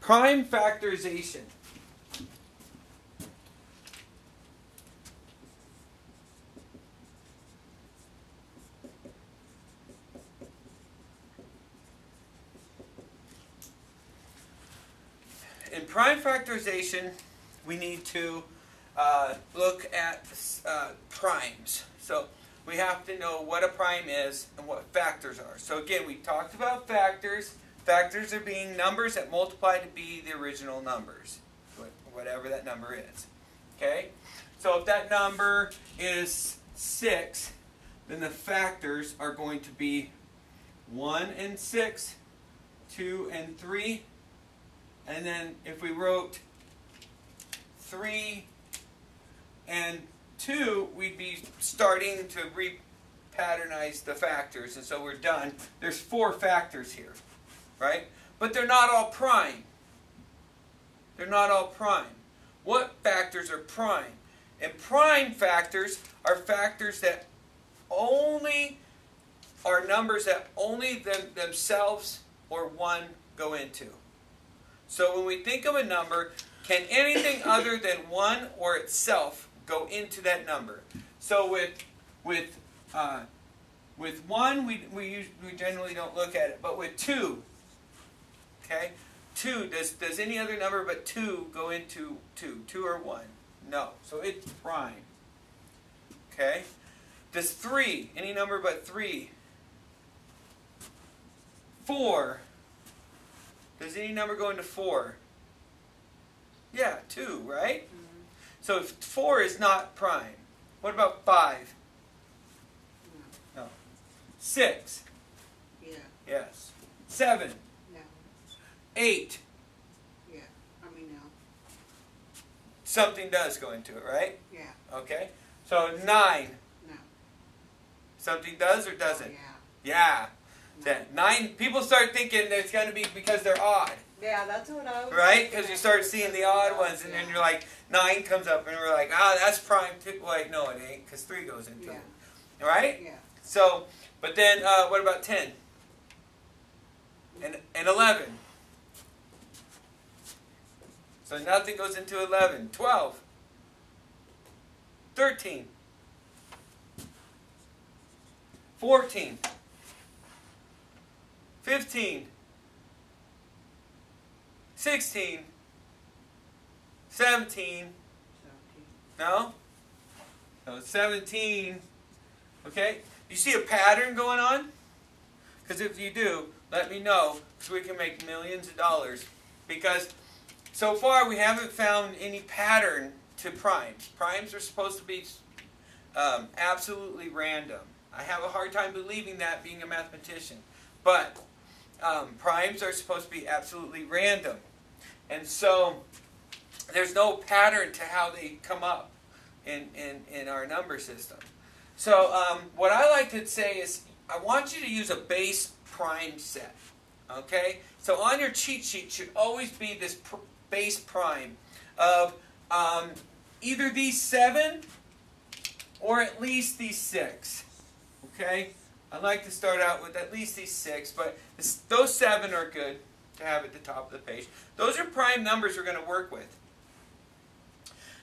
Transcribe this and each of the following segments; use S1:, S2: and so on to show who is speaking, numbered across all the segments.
S1: prime factorization. In prime factorization, we need to look at primes. So we have to know what a prime is and what factors are. So again, we talked about factors. Factors are being numbers that multiply to be the original numbers, whatever that number is. Okay? So if that number is 6, then the factors are going to be 1 and 6, 2 and 3, and then if we wrote 3 and 2, we'd be starting to repatternize the factors, and so we're done. There's 4 factors here, right? But they're not all prime. They're not all prime. What factors are prime? And prime factors are factors that only are numbers that only themselves or 1 go into. So when we think of a number, can anything other than 1 or itself go into that number? So with 1, we generally don't look at it, but with 2, okay, 2, does any other number but 2 go into 2? 2 or 1? No. So it's prime. Okay? Does 3, any number but 3? 4. Does any number go into 4? Yeah, 2, right? Mm-hmm. So if 4 is not prime. What about 5? No. 6?
S2: Yeah.
S1: Yes. 7?
S2: No.
S1: 8?
S2: Yeah. I mean, no.
S1: Something does go into it, right?
S2: Yeah.
S1: Okay. So 9?
S2: No.
S1: Something does or doesn't?
S2: Oh,
S1: yeah.
S2: No.
S1: 9, people start thinking it's going to be because they're odd.
S2: Yeah, that's what I was
S1: right? Because you start seeing the odd ones, and then you're like, 9 comes up, and we're like, ah, that's prime too. Like, no, it ain't, because 3 goes into it. Right?
S2: Yeah.
S1: So, but then, what about 10? And 11? So nothing goes into 11. 12? 13? 14? 15? 16? 17? No? So 17. Okay? You see a pattern going on? Because if you do, let me know, because we can make millions of dollars. Because so far we haven't found any pattern to primes. Primes are supposed to be absolutely random. I have a hard time believing that, being a mathematician. But primes are supposed to be absolutely random. And so there's no pattern to how they come up in our number system. So what I like to say is, I want you to use a base prime set. Okay? So on your cheat sheet should always be this base prime of either these 7 or at least these 6. Okay? I like to start out with at least these 6, but those 7 are good to have at the top of the page. Those are prime numbers we're going to work with.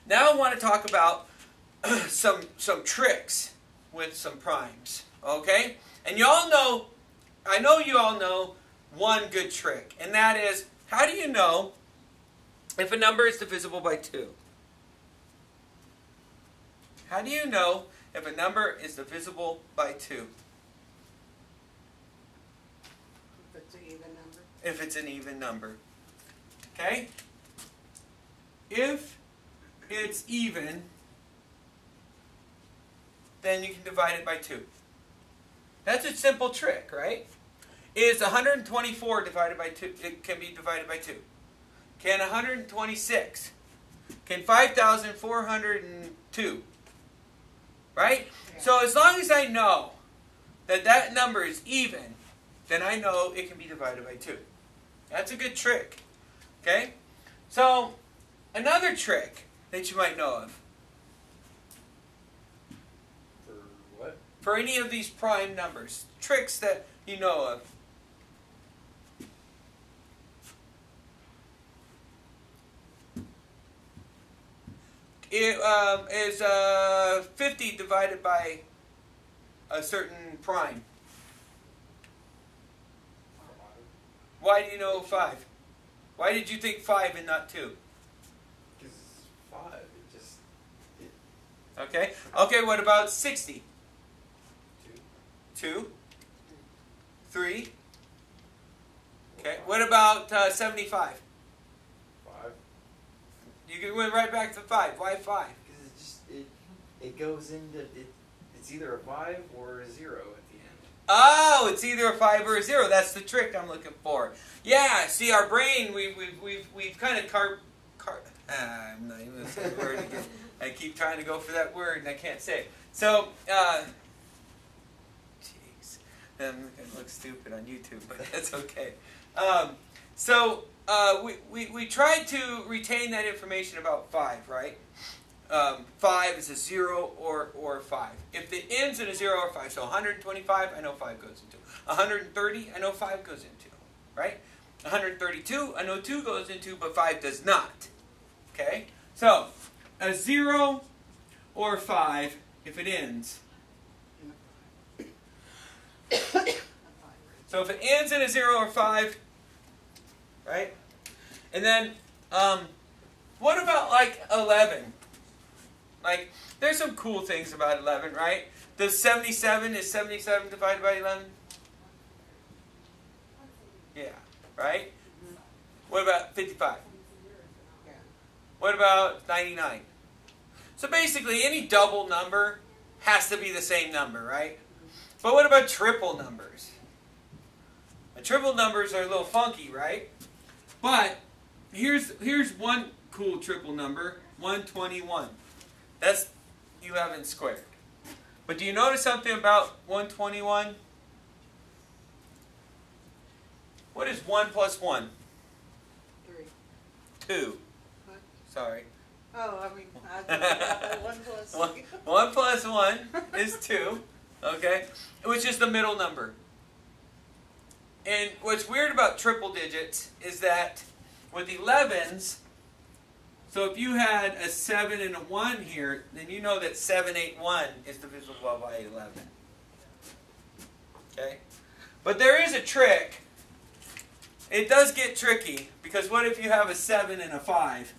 S1: Now I want to talk about some tricks with some primes. Okay? And you all know, I know you all know one good trick, and that is, how do you know if a number is divisible by 2? How do you know if a number is divisible by 2?
S2: If it's an even number.
S1: If it's an even number. Okay? If it's even, then you can divide it by 2. That's a simple trick, right? Is 124 divided by 2? It can be divided by 2. Can 126? Can 5,402? Right? Yeah. So as long as I know that that number is even, then I know it can be divided by 2. That's a good trick. Okay? So, another trick that you might know of.
S3: For what?
S1: For any of these prime numbers. Tricks that you know of. is 50 divided by a certain prime? Why do you know 5? Why did you think 5 and not 2?
S3: Because 5, it just...
S1: Okay. Okay, what about 60?
S3: 2.
S1: 2? 3? Okay. What about 75?
S3: 5.
S1: You went right back to 5. Why 5?
S3: Because it just, it goes into, it's either a 5 or a 0 at the end.
S1: Oh, it's either a 5 or a 0. That's the trick I'm looking for. Yeah, see, our brain, we've kind of I'm not even going to say the word again. I keep trying to go for that word and I can't say it. So, jeez, it looks stupid on YouTube, but that's okay. We tried to retain that information about 5, right? 5 is a 0 or 5. If it ends in a 0 or 5, so 125, I know 5 goes into. 130, I know 5 goes into, right? 132, I know 2 goes into, but 5 does not. Okay? So, a 0 or 5, if it ends. So if it ends in a 0 or 5, right? And then, what about like 11? Like, there's some cool things about 11, right? Does 77, is 77 divided by 11? Yeah, right? What about 55?
S2: Yeah.
S1: What about 99? So basically, any double number has to be the same number, right? But what about triple numbers? The triple numbers are a little funky, right? But here's one cool triple number, 121. That's 11 squared. But do you notice something about 121? What is 1 plus 1?
S2: 3.
S1: 2.
S2: What?
S1: Sorry.
S2: Oh, I mean, I 1 plus...
S1: 1 plus 1 is 2. Okay? Which is the middle number. And what's weird about triple digits is that with 11s, so if you had a 7 and a 1 here, then you know that 781 is divisible by 11. Okay? But there is a trick. It does get tricky, because what if you have a 7 and a 5?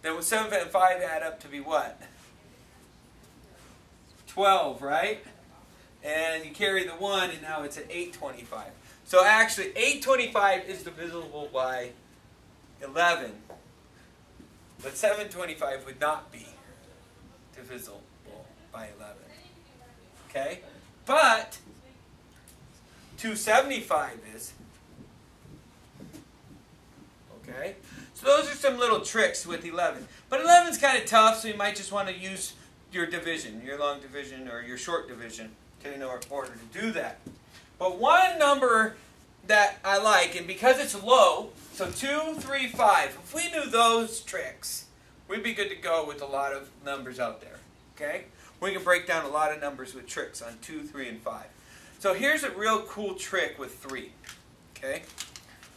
S1: Then 7 and 5 add up to be what? 12, right? And you carry the 1, and now it's at 825. So actually, 825 is divisible by 11. But 725 would not be divisible by 11. Okay? But 275 is. Okay? So those are some little tricks with 11. But 11 is kind of tough, so you might just want to use your division, your long division or your short division in order to do that. But one number that I like, and because it's low, so 2, 3, 5, if we knew those tricks, we'd be good to go with a lot of numbers out there. Okay? We can break down a lot of numbers with tricks on 2, 3, and 5. So here's a real cool trick with 3. Okay?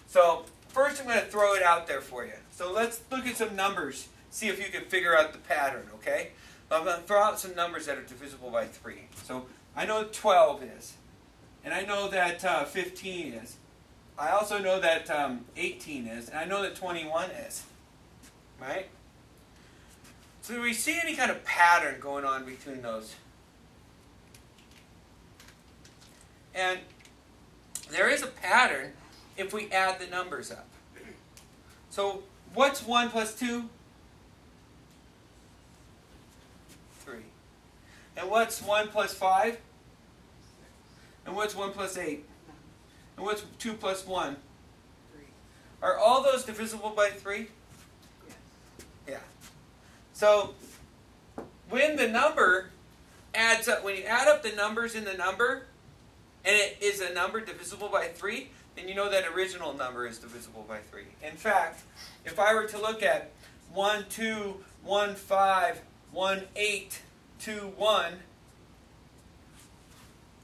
S1: So first I'm going to throw it out there for you. So let's look at some numbers, see if you can figure out the pattern, okay? I'm going to throw out some numbers that are divisible by 3. So I know 12 is. And I know that 15 is. I also know that 18 is. And I know that 21 is. Right? So do we see any kind of pattern going on between those? And there is a pattern if we add the numbers up. So what's 1 plus 2? 3. And what's 1 plus 5? And what's 1 plus 8? And what's 2 plus 1?
S2: 3.
S1: Are all those divisible by 3?
S2: Yes.
S1: Yeah. So when the number adds up, when you add up the numbers in the number, and it is a number divisible by 3, then you know that original number is divisible by 3. In fact, if I were to look at 1, 2, 1, 5, 1, 8, 2, 1,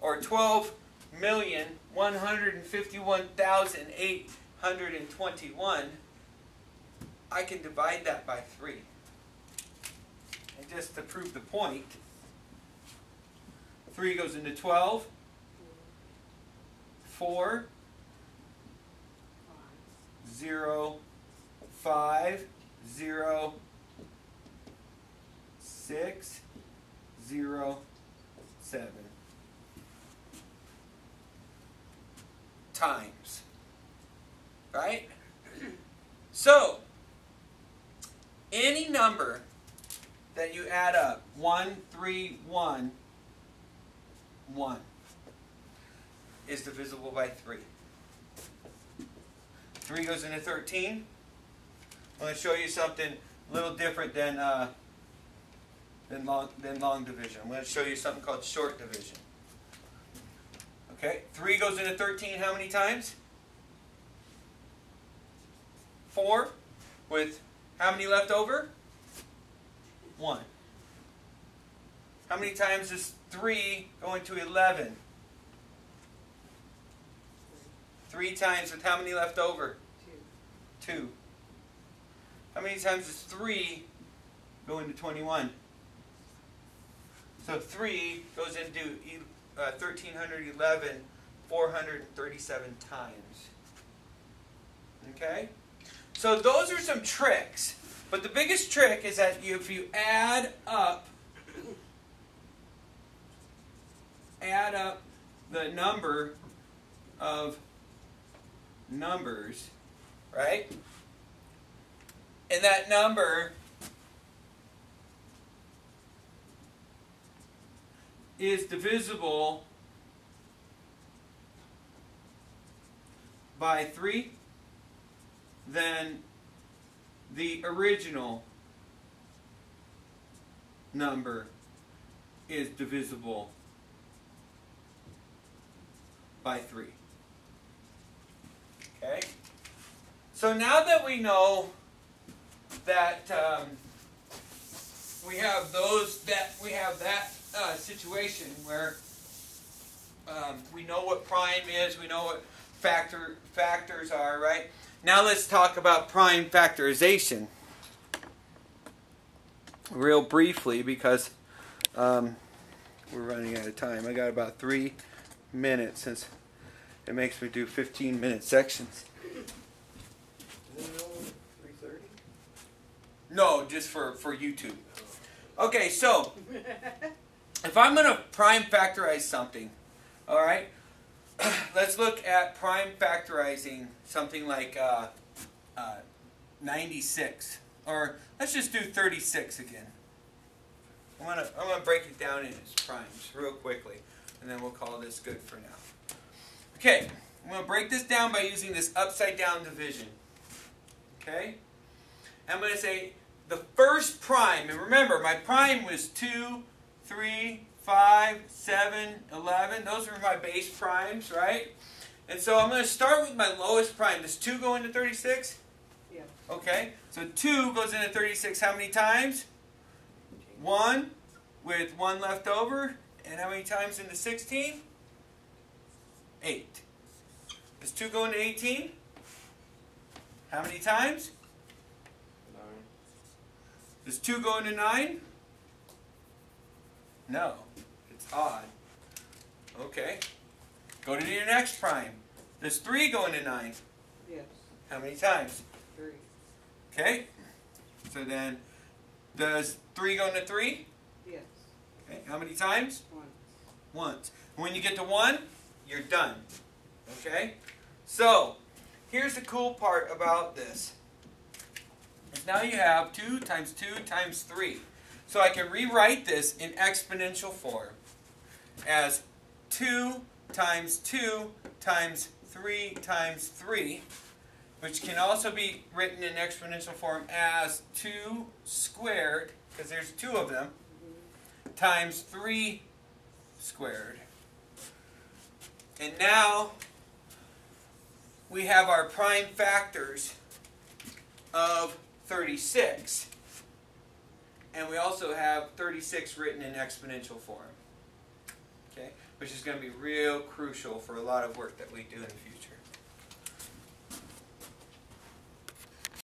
S1: or 12,151,821, I can divide that by 3. and just to prove the point, 3 goes into 12, 4, 0, 5, 0, 6, 0, 7 times. Right? So, any number that you add up, 1, 3, 1, 1, is divisible by 3. 3 goes into 13. I'm going to show you something a little different than long division. I'm going to show you something called short division. Okay, 3 goes into 13 how many times? 4, with how many left over? 1. How many times does 3 go into 11? 3 times with how many left over? 2. How many times does 3 go into 21? So 3 goes into 1311 437 times. Okay? So those are some tricks. But the biggest trick is that if you add up the number of numbers, right? And that number is divisible by 3, then the original number is divisible by 3. Okay? So now that we know that we have that situation where we know what prime is, we know what factors are, right? Now let's talk about prime factorization real briefly because we're running out of time. I got about 3 minutes since it makes me do 15-minute sections.
S3: Isn't it only 3:30?
S1: No, just for YouTube. Okay, so if I'm going to prime factorize something, all right, let's look at prime factorizing something like 96, or let's just do 36 again. I'm gonna break it down in its primes real quickly, and then we'll call this good for now. Okay, I'm going to break this down by using this upside down division. Okay, I'm going to say the first prime, and remember my prime was 2, 3, 5, 7, 11. Those are my base primes, right? And so I'm going to start with my lowest prime. Does 2 go into 36?
S2: Yeah.
S1: Okay, so 2 goes into 36 how many times? 1, with 1 left over. And how many times into 16? 8. Does 2 go into 18? How many times?
S3: 9.
S1: Does 2 go into 9? No. It's odd. Okay. Go to your next prime. Does 3 go into 9?
S2: Yes.
S1: How many times?
S2: 3.
S1: Okay. So then, does 3 go into 3?
S2: Yes.
S1: Okay. How many times?
S2: 1.
S1: Once. When you get to 1, you're done. Okay? So, here's the cool part about this. Is now you have 2 times 2 times 3. So I can rewrite this in exponential form as 2 times 2 times 3 times 3, which can also be written in exponential form as 2 squared, because there's 2 of them, times 3 squared. And now we have our prime factors of 36. And we also have 36 written in exponential form. Okay? Which is going to be real crucial for a lot of work that we do in the future.